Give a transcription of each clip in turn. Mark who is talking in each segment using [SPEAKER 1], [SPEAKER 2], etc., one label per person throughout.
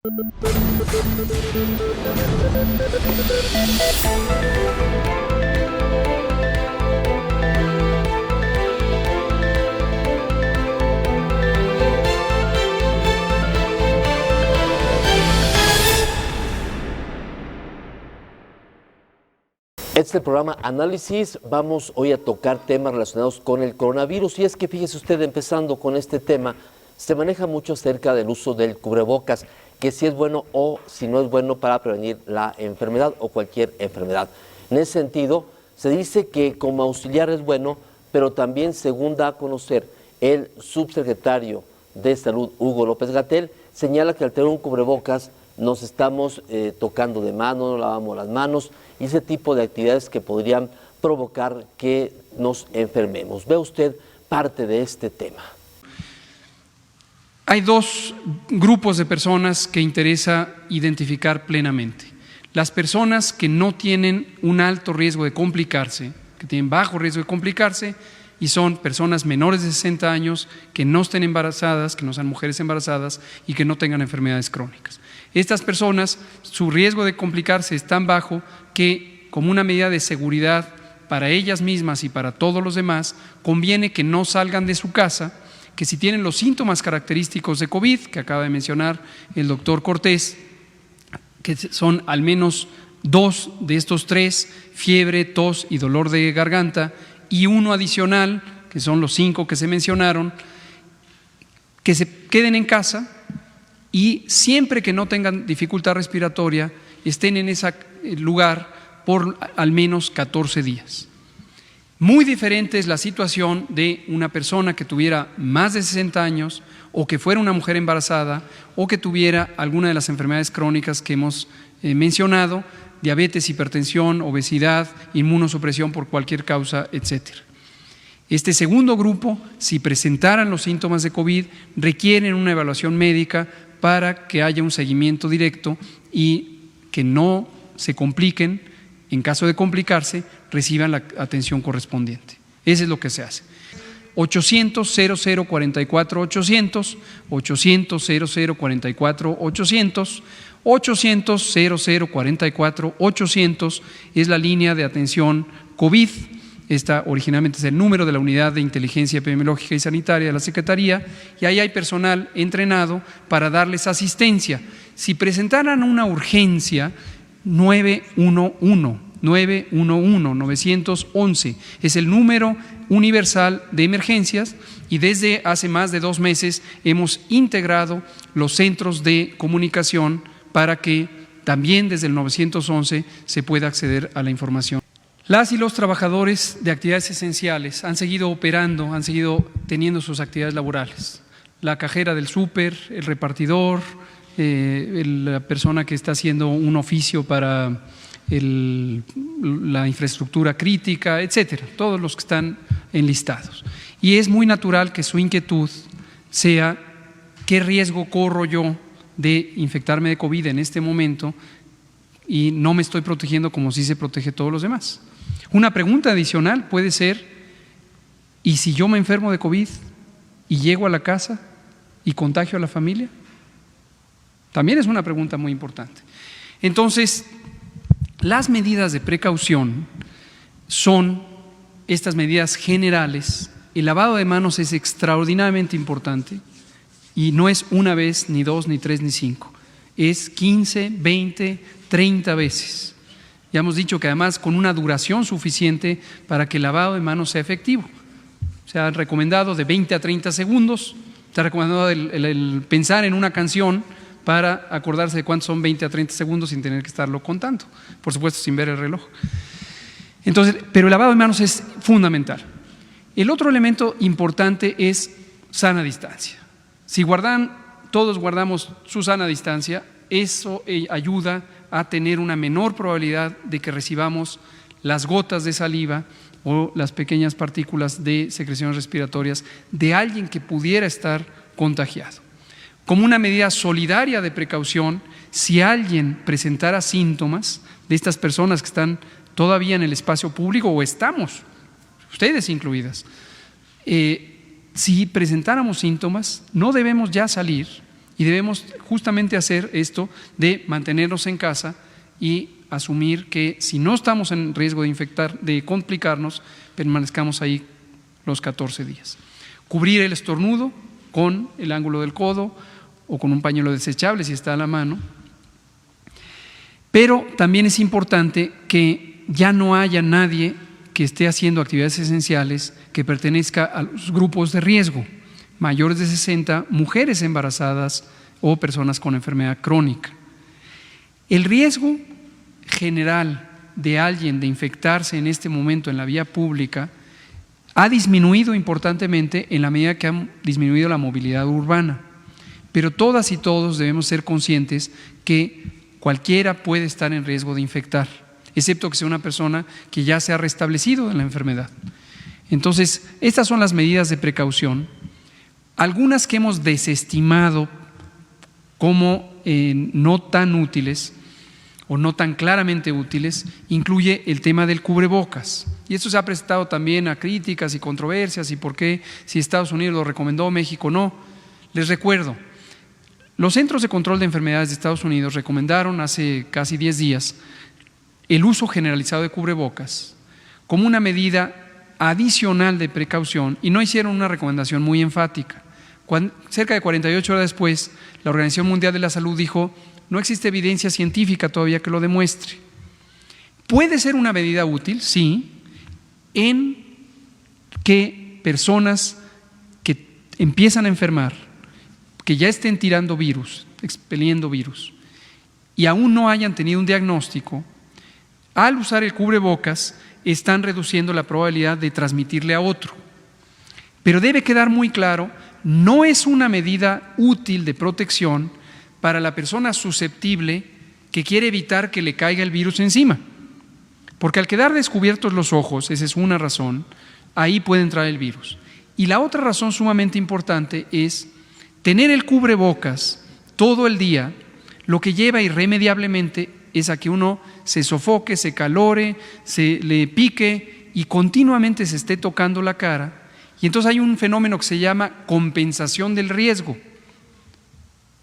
[SPEAKER 1] Este es el programa Análisis. Vamos hoy a tocar temas relacionados con el coronavirus. Y es que fíjese usted, empezando con este tema, se maneja mucho acerca del uso del cubrebocas, que si es bueno o si no es bueno para prevenir la enfermedad o cualquier enfermedad. En ese sentido, se dice que como auxiliar es bueno, pero también, según da a conocer el subsecretario de Salud, Hugo López-Gatell, señala que al tener un cubrebocas nos estamos tocando de mano, nos lavamos las manos y ese tipo de actividades que podrían provocar que nos enfermemos. ¿Ve usted parte de este tema?
[SPEAKER 2] Hay dos grupos de personas que interesa identificar plenamente. Las personas que no tienen un alto riesgo de complicarse, que tienen bajo riesgo de complicarse, y son personas menores de 60 años que no estén embarazadas, que no sean mujeres embarazadas y que no tengan enfermedades crónicas. Estas personas, su riesgo de complicarse es tan bajo que, como una medida de seguridad para ellas mismas y para todos los demás, conviene que no salgan de su casa, que si tienen los síntomas característicos de COVID, que acaba de mencionar el doctor Cortés, que son al menos 2 de estos 3, fiebre, tos y dolor de garganta, y uno adicional, que son los 5 que se mencionaron, que se queden en casa y siempre que no tengan dificultad respiratoria, estén en ese lugar por al menos 14 días. Muy diferente es la situación de una persona que tuviera más de 60 años o que fuera una mujer embarazada o que tuviera alguna de las enfermedades crónicas que hemos mencionado, diabetes, hipertensión, obesidad, inmunosupresión por cualquier causa, etcétera. Este segundo grupo, si presentaran los síntomas de COVID, requieren una evaluación médica para que haya un seguimiento directo y que no se compliquen. En caso de complicarse, reciban la atención correspondiente. Eso es lo que se hace. 800-0044-800, 800-0044-800, 800-0044-800 es la línea de atención COVID. Esta originalmente es el número de la Unidad de Inteligencia Epidemiológica y Sanitaria de la Secretaría, y ahí hay personal entrenado para darles asistencia. Si presentaran una urgencia, 911 es el número universal de emergencias, y desde hace más de 2 meses hemos integrado los centros de comunicación para que también desde el 911 se pueda acceder a la información. Las y los trabajadores de actividades esenciales han seguido operando, han seguido teniendo sus actividades laborales. La cajera del súper, el repartidor, la persona que está haciendo un oficio para la infraestructura crítica, etcétera, todos los que están enlistados. Y es muy natural que su inquietud sea: ¿qué riesgo corro yo de infectarme de COVID en este momento y no me estoy protegiendo como sí se protege todos los demás? Una pregunta adicional puede ser: ¿y si yo me enfermo de COVID y llego a la casa y contagio a la familia? También es una pregunta muy importante. Entonces, las medidas de precaución son estas medidas generales. El lavado de manos es extraordinariamente importante y no es una vez, ni 2, ni 3, ni 5. Es 15, 20, 30 veces. Ya hemos dicho que además con una duración suficiente para que el lavado de manos sea efectivo. Se ha recomendado de 20 a 30 segundos, se ha recomendado el pensar en una canción para acordarse de cuántos son 20 a 30 segundos sin tener que estarlo contando, por supuesto sin ver el reloj. Entonces, pero el lavado de manos es fundamental. El otro elemento importante es sana distancia. Si todos guardamos su sana distancia, eso ayuda a tener una menor probabilidad de que recibamos las gotas de saliva o las pequeñas partículas de secreciones respiratorias de alguien que pudiera estar contagiado. Como una medida solidaria de precaución, si alguien presentara síntomas de estas personas que están todavía en el espacio público, o estamos, ustedes incluidas, si presentáramos síntomas, no debemos ya salir Y debemos justamente hacer esto de mantenernos en casa y asumir que si no estamos en riesgo de complicarnos, permanezcamos ahí los 14 días. Cubrir el estornudo con el ángulo del codo o con un pañuelo desechable si está a la mano. Pero también es importante que ya no haya nadie que esté haciendo actividades esenciales que pertenezca a los grupos de riesgo, mayores de 60, mujeres embarazadas o personas con enfermedad crónica. El riesgo general de alguien de infectarse en este momento en la vía pública ha disminuido importantemente en la medida que ha disminuido la movilidad urbana, pero todas y todos debemos ser conscientes que cualquiera puede estar en riesgo de infectar, excepto que sea una persona que ya se ha restablecido de la enfermedad. Entonces, estas son las medidas de precaución, algunas que hemos desestimado como no tan útiles o no tan claramente útiles, incluye el tema del cubrebocas. Y esto se ha prestado también a críticas y controversias y por qué si Estados Unidos lo recomendó, México no. Les recuerdo, los Centros de Control de Enfermedades de Estados Unidos recomendaron hace casi 10 días el uso generalizado de cubrebocas como una medida adicional de precaución y no hicieron una recomendación muy enfática. Cerca de 48 horas después, la Organización Mundial de la Salud dijo: no existe evidencia científica todavía que lo demuestre. ¿Puede ser una medida útil? Sí, en que personas que empiezan a enfermar, que ya estén tirando virus, expeliendo virus, y aún no hayan tenido un diagnóstico, al usar el cubrebocas están reduciendo la probabilidad de transmitirle a otro. Pero debe quedar muy claro, no es una medida útil de protección para la persona susceptible que quiere evitar que le caiga el virus encima. Porque al quedar descubiertos los ojos, esa es una razón, ahí puede entrar el virus. Y la otra razón sumamente importante es tener el cubrebocas todo el día, lo que lleva irremediablemente es a que uno se sofoque, se calore, se le pique y continuamente se esté tocando la cara. Y entonces hay un fenómeno que se llama compensación del riesgo,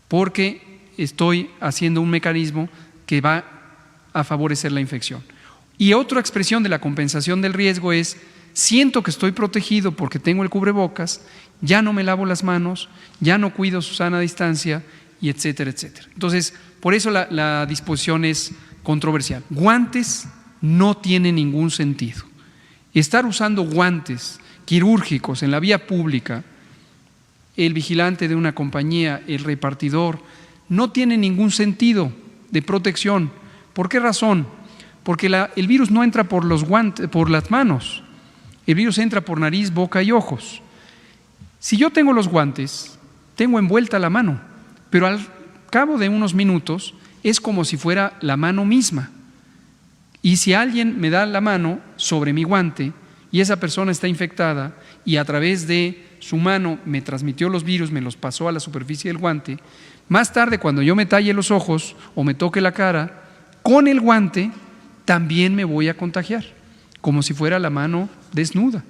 [SPEAKER 2] porque estoy haciendo un mecanismo que va a favorecer la infección. Y otra expresión de la compensación del riesgo es: siento que estoy protegido porque tengo el cubrebocas, ya no me lavo las manos, ya no cuido su sana distancia, y etcétera, etcétera. Entonces, por eso la disposición es controversial. Guantes no tiene ningún sentido. Estar usando guantes quirúrgicos en la vía pública, el vigilante de una compañía, el repartidor, no tiene ningún sentido de protección. ¿Por qué razón? Porque el virus no entra por los guantes, por las manos. El virus entra por nariz, boca y ojos. Si yo tengo los guantes, tengo envuelta la mano, pero al cabo de unos minutos es como si fuera la mano misma. Y si alguien me da la mano sobre mi guante y esa persona está infectada y a través de su mano me transmitió los virus, me los pasó a la superficie del guante, más tarde cuando yo me talle los ojos o me toque la cara, con el guante también me voy a contagiar, como si fuera la mano desnuda.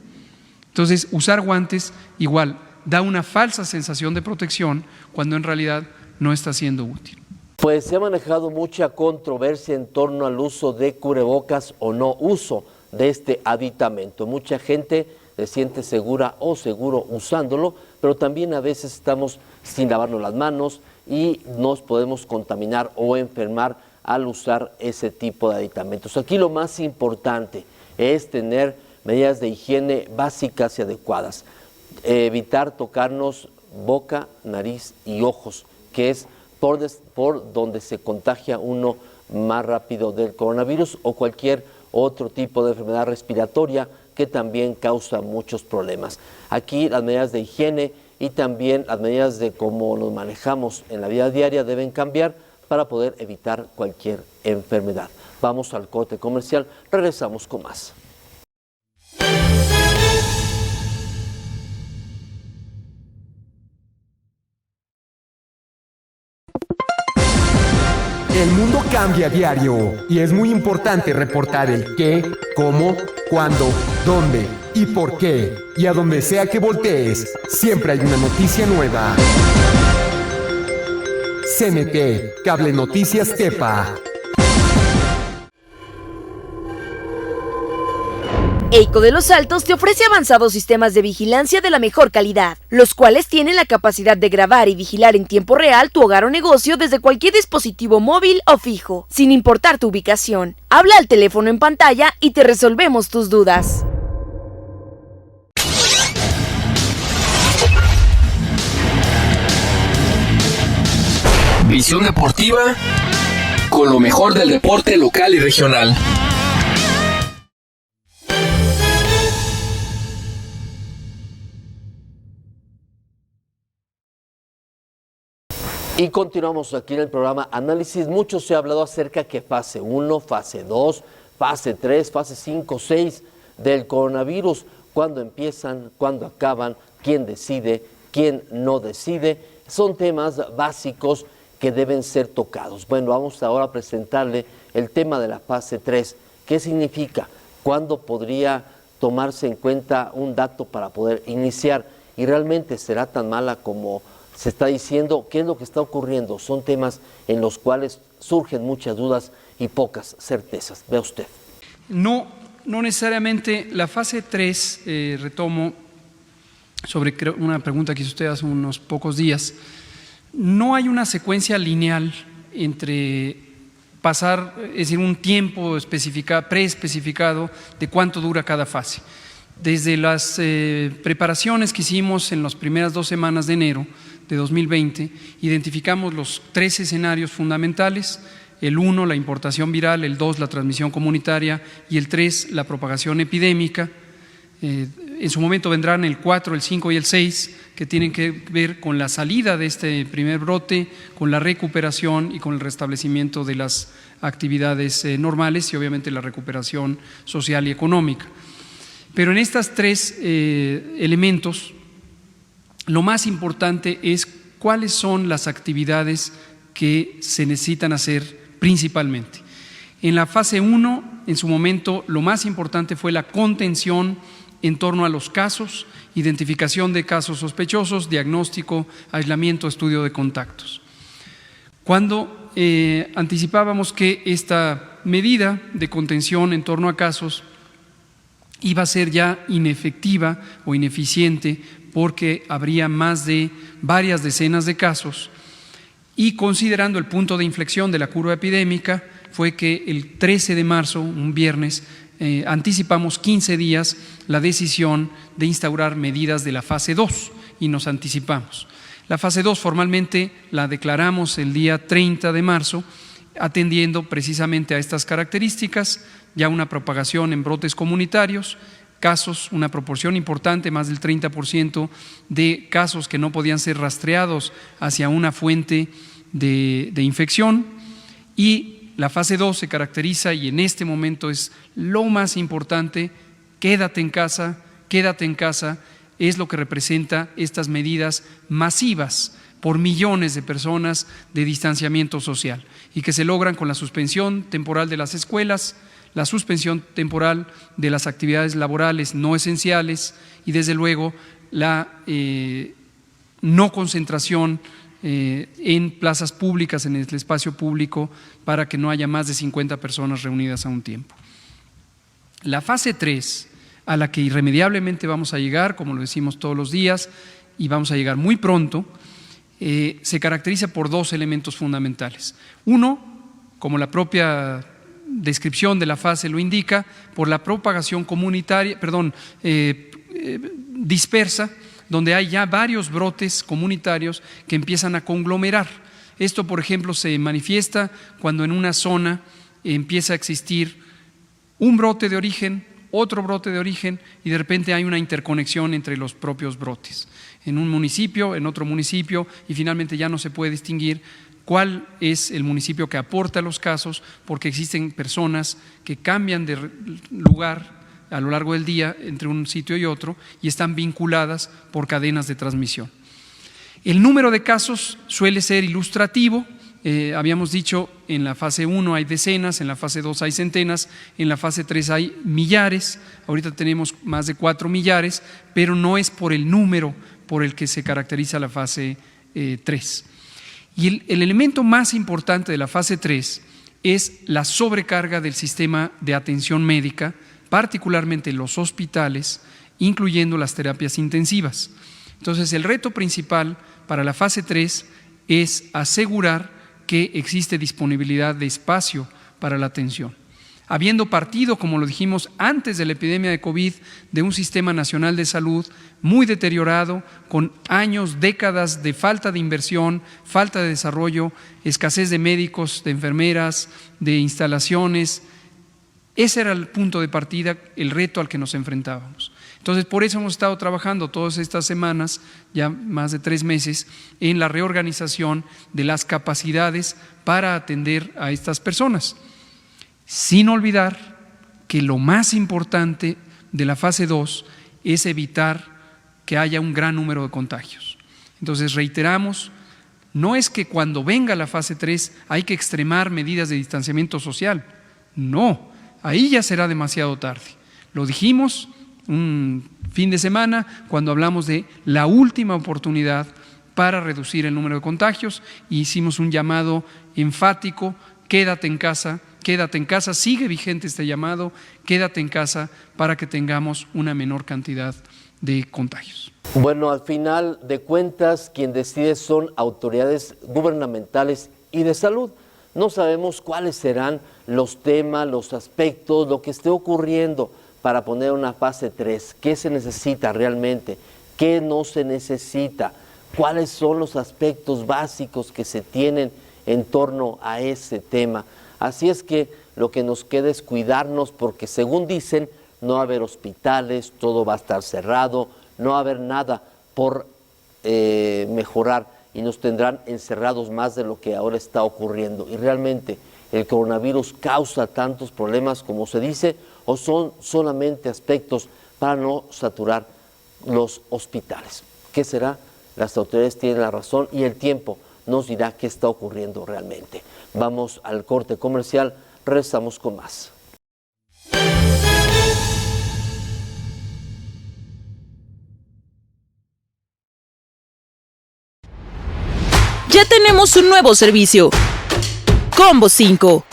[SPEAKER 2] Entonces, usar guantes igual da una falsa sensación de protección cuando en realidad no está siendo útil.
[SPEAKER 1] Pues se ha manejado mucha controversia en torno al uso de cubrebocas o no uso de este aditamento. Mucha gente se siente segura o seguro usándolo, pero también a veces estamos sin lavarnos las manos y nos podemos contaminar o enfermar al usar ese tipo de aditamentos. Aquí lo más importante es tener medidas de higiene básicas y adecuadas. Evitar tocarnos boca, nariz y ojos, que es por donde se contagia uno más rápido del coronavirus o cualquier otro tipo de enfermedad respiratoria que también causa muchos problemas. Aquí las medidas de higiene y también las medidas de cómo nos manejamos en la vida diaria deben cambiar para poder evitar cualquier enfermedad. Vamos al corte comercial, regresamos con más.
[SPEAKER 3] El mundo cambia a diario y es muy importante reportar el qué, cómo, cuándo, dónde y por qué. Y a donde sea que voltees, siempre hay una noticia nueva. CNT, Cable Noticias Tepa.
[SPEAKER 4] EICO de Los Altos te ofrece avanzados sistemas de vigilancia de la mejor calidad, los cuales tienen la capacidad de grabar y vigilar en tiempo real tu hogar o negocio desde cualquier dispositivo móvil o fijo, sin importar tu ubicación. Habla al teléfono en pantalla y te resolvemos tus dudas.
[SPEAKER 5] Visión deportiva con lo mejor del deporte local y regional.
[SPEAKER 1] Y continuamos aquí en el programa Análisis. Mucho se ha hablado acerca que fase 1, fase 2, fase 3, fase 5, 6 del coronavirus. ¿Cuándo empiezan? ¿Cuándo acaban? ¿Quién decide? ¿Quién no decide? Son temas básicos que deben ser tocados. Bueno, vamos ahora a presentarle el tema de la fase 3. ¿Qué significa? ¿Cuándo podría tomarse en cuenta un dato para poder iniciar? ¿Y realmente será tan mala como se está diciendo? ¿Qué es lo que está ocurriendo? Son temas en los cuales surgen muchas dudas y pocas certezas. Vea usted.
[SPEAKER 2] No necesariamente. La fase 3, retomo sobre una pregunta que hizo usted hace unos pocos días. No hay una secuencia lineal entre pasar, es decir, un tiempo preespecificado de cuánto dura cada fase. Desde las preparaciones que hicimos en las primeras 2 semanas de enero de 2020, identificamos los 3 escenarios fundamentales: el 1, la importación viral; el 2, la transmisión comunitaria; y el 3, la propagación epidémica. En su momento vendrán el 4, el 5 y el 6, que tienen que ver con la salida de este primer brote, con la recuperación y con el restablecimiento de las actividades normales y obviamente la recuperación social y económica. Pero en estos 3 elementos, lo más importante es cuáles son las actividades que se necesitan hacer principalmente. En la fase 1, en su momento, lo más importante fue la contención en torno a los casos, identificación de casos sospechosos, diagnóstico, aislamiento, estudio de contactos. Cuando anticipábamos que esta medida de contención en torno a casos iba a ser ya inefectiva o ineficiente porque habría más de varias decenas de casos, y considerando el punto de inflexión de la curva epidémica, fue que el 13 de marzo, un viernes, anticipamos 15 días la decisión de instaurar medidas de la fase 2 y nos anticipamos. La fase 2 formalmente la declaramos el día 30 de marzo, atendiendo precisamente a estas características: ya una propagación en brotes comunitarios, casos, una proporción importante, más del 30% de casos que no podían ser rastreados hacia una fuente de infección. Y la fase 2 se caracteriza, y en este momento es lo más importante: quédate en casa, es lo que representa estas medidas masivas por millones de personas de distanciamiento social, y que se logran con la suspensión temporal de las escuelas, la suspensión temporal de las actividades laborales no esenciales y desde luego la no concentración en plazas públicas, en el espacio público, para que no haya más de 50 personas reunidas a un tiempo. La fase 3, a la que irremediablemente vamos a llegar, como lo decimos todos los días, y vamos a llegar muy pronto, se caracteriza por 2 elementos fundamentales. Uno, como la propia descripción de la fase lo indica, por la propagación comunitaria, dispersa, donde hay ya varios brotes comunitarios que empiezan a conglomerar. Esto, por ejemplo, se manifiesta cuando en una zona empieza a existir un brote de origen, otro brote de origen, y de repente hay una interconexión entre los propios brotes. En un municipio, en otro municipio, y finalmente ya no se puede distinguir cuál es el municipio que aporta los casos, porque existen personas que cambian de lugar a lo largo del día entre un sitio y otro y están vinculadas por cadenas de transmisión. El número de casos suele ser ilustrativo. Habíamos dicho, en la fase 1 hay decenas, en la fase 2 hay centenas, en la fase 3 hay millares. Ahorita tenemos más de 4 millares, pero no es por el número por el que se caracteriza la fase 3. Y el elemento más importante de la fase 3 es la sobrecarga del sistema de atención médica, particularmente los hospitales, incluyendo las terapias intensivas. Entonces, el reto principal para la fase 3 es asegurar que existe disponibilidad de espacio para la atención. Habiendo partido, como lo dijimos antes de la epidemia de COVID, de un sistema nacional de salud muy deteriorado, con años, décadas de falta de inversión, falta de desarrollo, escasez de médicos, de enfermeras, de instalaciones. Ese era el punto de partida, el reto al que nos enfrentábamos. Entonces, por eso hemos estado trabajando todas estas semanas, ya más de 3 meses, en la reorganización de las capacidades para atender a estas personas. Sin olvidar que lo más importante de la fase 2 es evitar que haya un gran número de contagios. Entonces, reiteramos, no es que cuando venga la fase 3 hay que extremar medidas de distanciamiento social. No, ahí ya será demasiado tarde. Lo dijimos un fin de semana cuando hablamos de la última oportunidad para reducir el número de contagios y hicimos un llamado enfático: quédate en casa, sigue vigente este llamado, quédate en casa para que tengamos una menor cantidad de contagios.
[SPEAKER 1] Bueno, al final de cuentas, quien decide son autoridades gubernamentales y de salud. No sabemos cuáles serán los temas, los aspectos, lo que esté ocurriendo para poner una fase 3. ¿Qué se necesita realmente? ¿Qué no se necesita? ¿Cuáles son los aspectos básicos que se tienen en torno a ese tema? Así es que lo que nos queda es cuidarnos, porque según dicen, no va a haber hospitales, todo va a estar cerrado, no va a haber nada por mejorar y nos tendrán encerrados más de lo que ahora está ocurriendo. Y realmente el coronavirus causa tantos problemas como se dice, o son solamente aspectos para no saturar los hospitales. ¿Qué será? Las autoridades tienen la razón y el tiempo nos dirá qué está ocurriendo realmente. Vamos al corte comercial, regresamos con más.
[SPEAKER 6] Ya tenemos un nuevo servicio. Combo 5.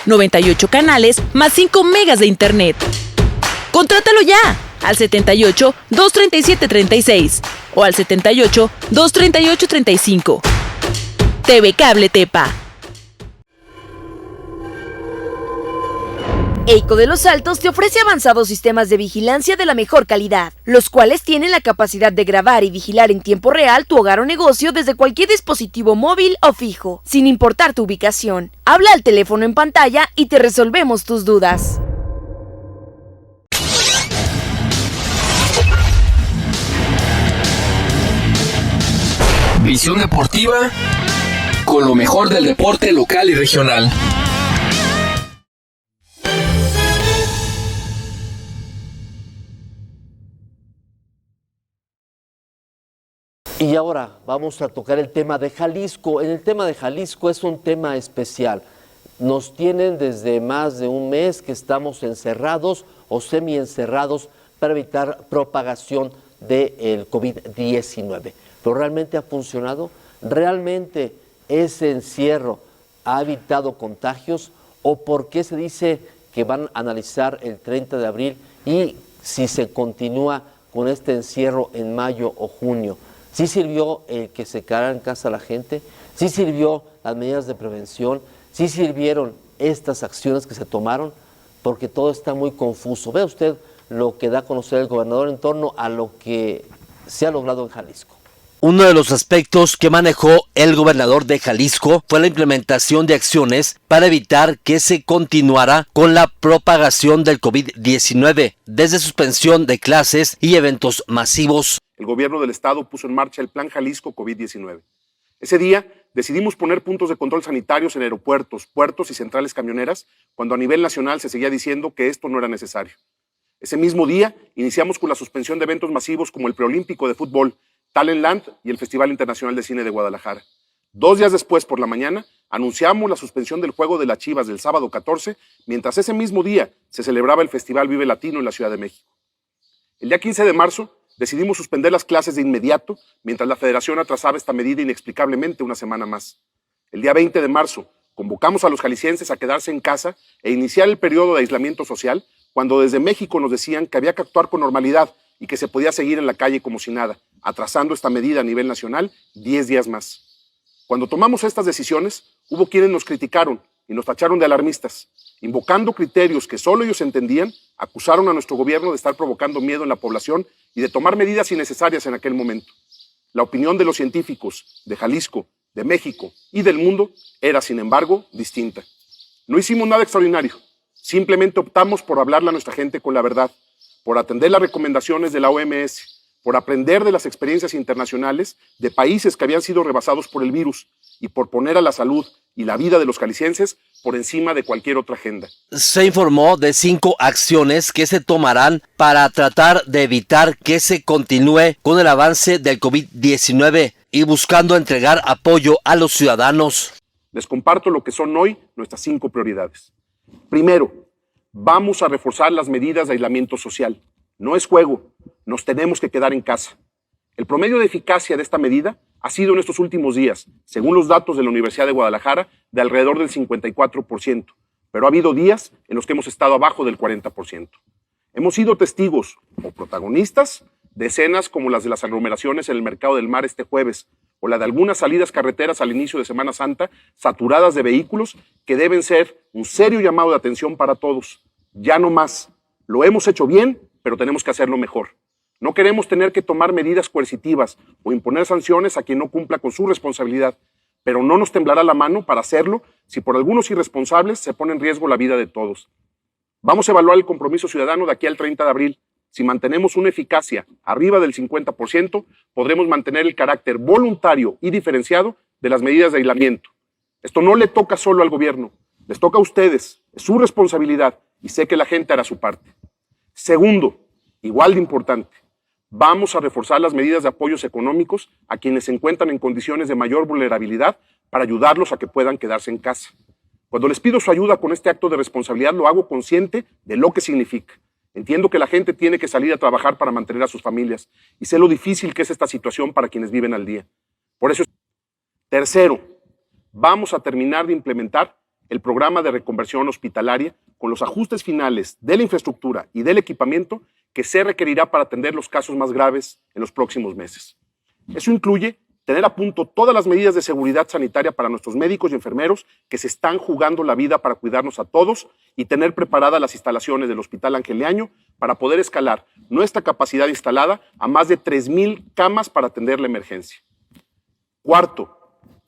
[SPEAKER 6] 98 canales más 5 megas de internet. Contrátalo ya al 78 237 36 o al 78 238 35. TV Cable Tepa.
[SPEAKER 4] EICO de Los Altos te ofrece avanzados sistemas de vigilancia de la mejor calidad, los cuales tienen la capacidad de grabar y vigilar en tiempo real tu hogar o negocio desde cualquier dispositivo móvil o fijo, sin importar tu ubicación. Habla al teléfono en pantalla y te resolvemos tus dudas.
[SPEAKER 5] Visión deportiva con lo mejor del deporte local y regional.
[SPEAKER 1] Y ahora vamos a tocar el tema de Jalisco. En el tema de Jalisco es un tema especial. Nos tienen desde más de un mes que estamos encerrados o semi-encerrados para evitar propagación del COVID-19. ¿Pero realmente ha funcionado? ¿Realmente ese encierro ha evitado contagios? ¿O por qué se dice que van a analizar el 30 de abril y si se continúa con este encierro en mayo o junio? ¿Sí sirvió el que se quedara en casa la gente? ¿Sí sirvió las medidas de prevención? ¿Sí sirvieron estas acciones que se tomaron? Porque todo está muy confuso. Vea usted lo que da a conocer el gobernador en torno a lo que se ha logrado en Jalisco.
[SPEAKER 7] Uno de los aspectos que manejó el gobernador de Jalisco fue la implementación de acciones para evitar que se continuara con la propagación del COVID-19, desde suspensión de clases y eventos masivos.
[SPEAKER 8] El gobierno del estado puso en marcha el Plan Jalisco COVID-19. Ese día decidimos poner puntos de control sanitarios en aeropuertos, puertos y centrales camioneras, cuando a nivel nacional se seguía diciendo que esto no era necesario. Ese mismo día iniciamos con la suspensión de eventos masivos como el Preolímpico de Fútbol, Talentland y el Festival Internacional de Cine de Guadalajara. 2 días después, por la mañana, anunciamos la suspensión del Juego de las Chivas del sábado 14, mientras ese mismo día se celebraba el Festival Vive Latino en la Ciudad de México. El día 15 de marzo decidimos suspender las clases de inmediato, mientras la Federación atrasaba esta medida inexplicablemente una semana más. El día 20 de marzo, convocamos a los jaliscienses a quedarse en casa e iniciar el periodo de aislamiento social, cuando desde México nos decían que había que actuar con normalidad y que se podía seguir en la calle como si nada, atrasando esta medida a nivel nacional 10 días más. Cuando tomamos estas decisiones, hubo quienes nos criticaron y nos tacharon de alarmistas. Invocando criterios que solo ellos entendían, acusaron a nuestro gobierno de estar provocando miedo en la población y de tomar medidas innecesarias en aquel momento. La opinión de los científicos de Jalisco, de México y del mundo era, sin embargo, distinta. No hicimos nada extraordinario, simplemente optamos por hablarle a nuestra gente con la verdad, por atender las recomendaciones de la OMS, por aprender de las experiencias internacionales de países que habían sido rebasados por el virus y por poner a la salud y la vida de los jaliscienses por encima de cualquier otra agenda.
[SPEAKER 7] Se informó de 5 acciones que se tomarán para tratar de evitar que se continúe con el avance del COVID-19 y buscando entregar apoyo a los ciudadanos.
[SPEAKER 8] Les comparto lo que son hoy nuestras 5 prioridades. Primero, vamos a reforzar las medidas de aislamiento social. No es juego, nos tenemos que quedar en casa. El promedio de eficacia de esta medida ha sido en estos últimos días, según los datos de la Universidad de Guadalajara, de alrededor del 54%, pero ha habido días en los que hemos estado abajo del 40%. Hemos sido testigos o protagonistas de escenas como las de las aglomeraciones en el Mercado del Mar este jueves, o la de algunas salidas carreteras al inicio de Semana Santa saturadas de vehículos que deben ser un serio llamado de atención para todos. Ya no más. Lo hemos hecho bien, pero tenemos que hacerlo mejor. No queremos tener que tomar medidas coercitivas o imponer sanciones a quien no cumpla con su responsabilidad, pero no nos temblará la mano para hacerlo si por algunos irresponsables se pone en riesgo la vida de todos. Vamos a evaluar el compromiso ciudadano de aquí al 30 de abril. Si mantenemos una eficacia arriba del 50%, podremos mantener el carácter voluntario y diferenciado de las medidas de aislamiento. Esto no le toca solo al gobierno, les toca a ustedes, es su responsabilidad y sé que la gente hará su parte. Segundo, igual de importante, vamos a reforzar las medidas de apoyos económicos a quienes se encuentran en condiciones de mayor vulnerabilidad para ayudarlos a que puedan quedarse en casa. Cuando les pido su ayuda con este acto de responsabilidad, lo hago consciente de lo que significa. Entiendo que la gente tiene que salir a trabajar para mantener a sus familias y sé lo difícil que es esta situación para quienes viven al día. Por eso, tercero, vamos a terminar de implementar el programa de reconversión hospitalaria con los ajustes finales de la infraestructura y del equipamiento que se requerirá para atender los casos más graves en los próximos meses. Eso incluye tener a punto todas las medidas de seguridad sanitaria para nuestros médicos y enfermeros que se están jugando la vida para cuidarnos a todos y tener preparadas las instalaciones del Hospital Ángel Leaño para poder escalar nuestra capacidad instalada a más de 3,000 camas para atender la emergencia. Cuarto,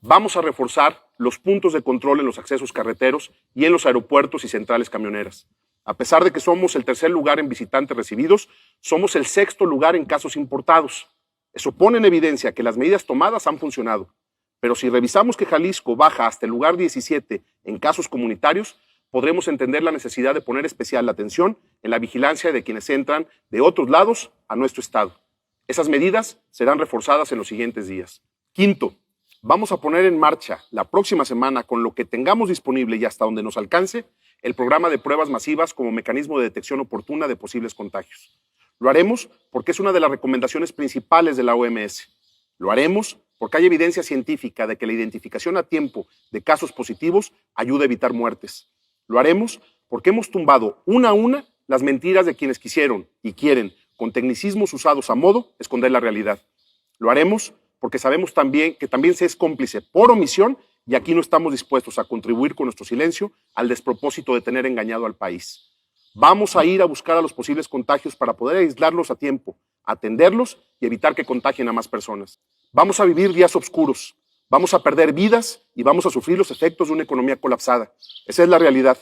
[SPEAKER 8] vamos a reforzar los puntos de control en los accesos carreteros y en los aeropuertos y centrales camioneras. A pesar de que somos el 3er lugar en visitantes recibidos, somos el 6º lugar en casos importados. Eso pone en evidencia que las medidas tomadas han funcionado. Pero si revisamos que Jalisco baja hasta el lugar 17 en casos comunitarios, podremos entender la necesidad de poner especial atención en la vigilancia de quienes entran de otros lados a nuestro estado. Esas medidas serán reforzadas en los siguientes días. Quinto, vamos a poner en marcha la próxima semana, con lo que tengamos disponible y hasta donde nos alcance, el programa de pruebas masivas como mecanismo de detección oportuna de posibles contagios. Lo haremos porque es una de las recomendaciones principales de la OMS. Lo haremos porque hay evidencia científica de que la identificación a tiempo de casos positivos ayuda a evitar muertes. Lo haremos porque hemos tumbado una a una las mentiras de quienes quisieron y quieren, con tecnicismos usados a modo, esconder la realidad. Lo haremos porque sabemos también que también se es cómplice por omisión y aquí no estamos dispuestos a contribuir con nuestro silencio al despropósito de tener engañado al país. Vamos a ir a buscar a los posibles contagios para poder aislarlos a tiempo, atenderlos y evitar que contagien a más personas. Vamos a vivir días oscuros, vamos a perder vidas y vamos a sufrir los efectos de una economía colapsada. Esa es la realidad.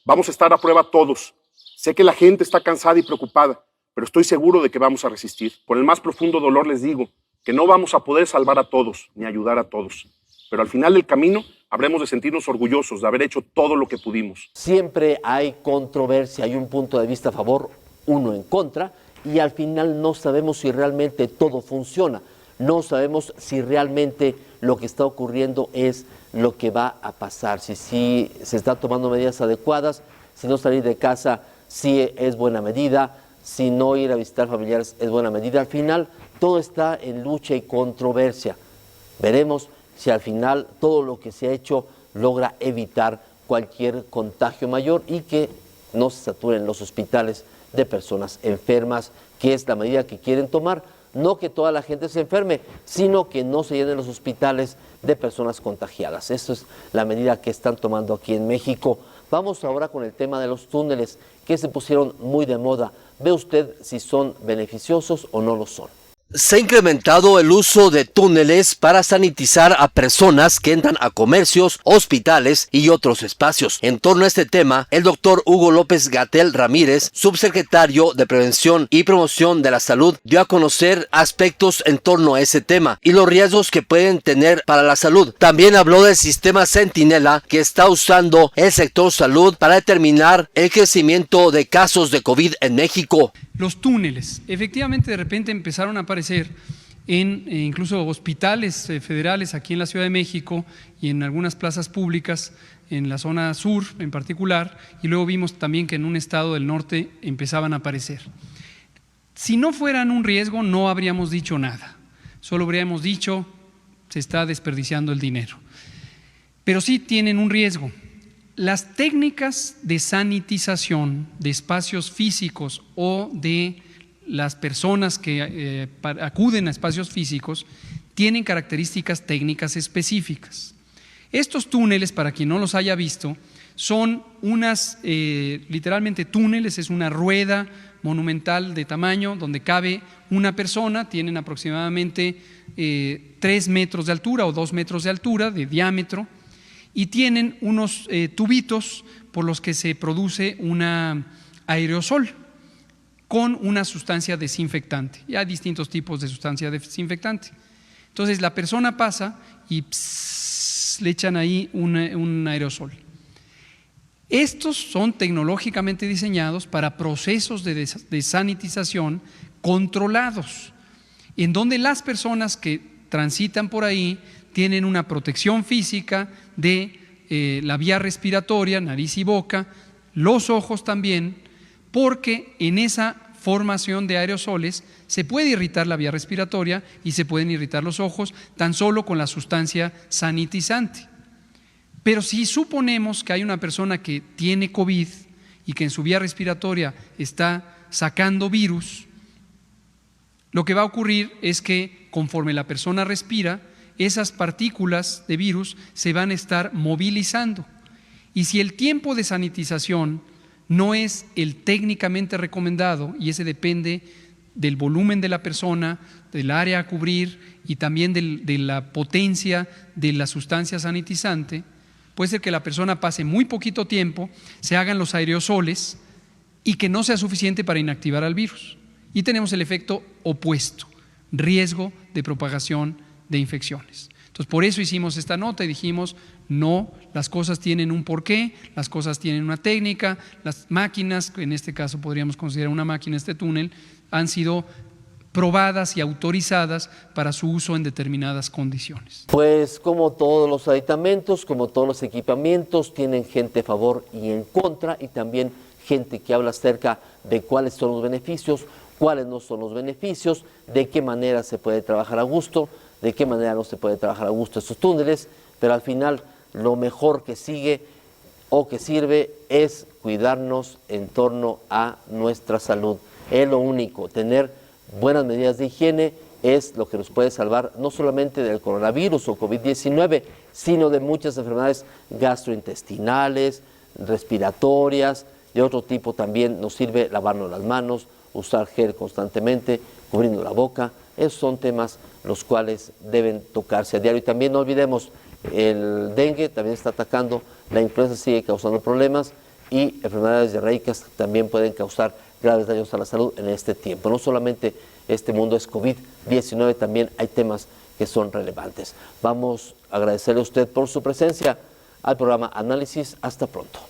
[SPEAKER 8] Vamos a estar a prueba todos. Sé que la gente está cansada y preocupada, pero estoy seguro de que vamos a resistir. Con el más profundo dolor les digo que no vamos a poder salvar a todos ni ayudar a todos. Pero al final del camino habremos de sentirnos orgullosos de haber hecho todo lo que pudimos.
[SPEAKER 1] Siempre hay controversia, hay un punto de vista a favor, uno en contra, y al final no sabemos si realmente todo funciona. No sabemos si realmente lo que está ocurriendo es lo que va a pasar, si se están tomando medidas adecuadas, si no salir de casa si es buena medida, si no ir a visitar familiares es buena medida. Al final todo está en lucha y controversia. Veremos si al final todo lo que se ha hecho logra evitar cualquier contagio mayor y que no se saturen los hospitales de personas enfermas, que es la medida que quieren tomar. No que toda la gente se enferme, sino que no se llenen los hospitales de personas contagiadas. Eso es la medida que están tomando aquí en México. Vamos ahora con el tema de los túneles, que se pusieron muy de moda. ¿Ve usted si son beneficiosos o no lo son?
[SPEAKER 7] Se ha incrementado el uso de túneles para sanitizar a personas que entran a comercios, hospitales y otros espacios. En torno a este tema, el doctor Hugo López-Gatell Ramírez, subsecretario de Prevención y Promoción de la Salud, dio a conocer aspectos en torno a ese tema y los riesgos que pueden tener para la salud. También habló del sistema Centinela que está usando el sector salud para determinar el crecimiento de casos de COVID en México.
[SPEAKER 2] Los túneles, efectivamente de repente empezaron a aparecer en incluso hospitales federales aquí en la Ciudad de México y en algunas plazas públicas en la zona sur en particular, y luego vimos también que en un estado del norte empezaban a aparecer. Si no fueran un riesgo no habríamos dicho nada, solo habríamos dicho se está desperdiciando el dinero, pero sí tienen un riesgo. Las técnicas de sanitización de espacios físicos o de las personas que acuden a espacios físicos tienen características técnicas específicas. Estos túneles, para quien no los haya visto, son unas, literalmente túneles, es una rueda monumental de tamaño donde cabe una persona, tienen aproximadamente 3 metros de altura o 2 metros de altura de diámetro, y tienen unos tubitos por los que se produce un aerosol con una sustancia desinfectante. Y hay distintos tipos de sustancia desinfectante. Entonces la persona pasa y le echan ahí un aerosol. Estos son tecnológicamente diseñados para procesos de sanitización controlados, en donde las personas que transitan por ahí tienen una protección física de la vía respiratoria, nariz y boca, los ojos también, porque en esa formación de aerosoles se puede irritar la vía respiratoria y se pueden irritar los ojos tan solo con la sustancia sanitizante. Pero si suponemos que hay una persona que tiene COVID y que en su vía respiratoria está sacando virus, lo que va a ocurrir es que conforme la persona respira, esas partículas de virus se van a estar movilizando. Y si el tiempo de sanitización no es el técnicamente recomendado, y ese depende del volumen de la persona, del área a cubrir y también de la potencia de la sustancia sanitizante, puede ser que la persona pase muy poquito tiempo, se hagan los aerosoles y que no sea suficiente para inactivar al virus. Y tenemos el efecto opuesto, riesgo de propagación de infecciones. Entonces, por eso hicimos esta nota y dijimos, no, las cosas tienen un porqué, las cosas tienen una técnica, las máquinas, en este caso podríamos considerar una máquina este túnel, han sido probadas y autorizadas para su uso en determinadas condiciones.
[SPEAKER 1] Pues como todos los aditamentos, como todos los equipamientos, tienen gente a favor y en contra, y también gente que habla acerca de cuáles son los beneficios, cuáles no son los beneficios, de qué manera se puede trabajar a gusto, de qué manera no se puede trabajar a gusto estos túneles, pero al final lo mejor que sigue o que sirve es cuidarnos en torno a nuestra salud. Es lo único, tener buenas medidas de higiene es lo que nos puede salvar no solamente del coronavirus o COVID-19, sino de muchas enfermedades gastrointestinales, respiratorias, de otro tipo también nos sirve lavarnos las manos, usar gel constantemente, cubriendo la boca. Esos son temas los cuales deben tocarse a diario. Y también no olvidemos, el dengue también está atacando, la influenza sigue causando problemas y enfermedades diarreicas también pueden causar graves daños a la salud en este tiempo. No solamente este mundo es COVID-19, también hay temas que son relevantes. Vamos a agradecerle a usted por su presencia al programa Análisis. Hasta pronto.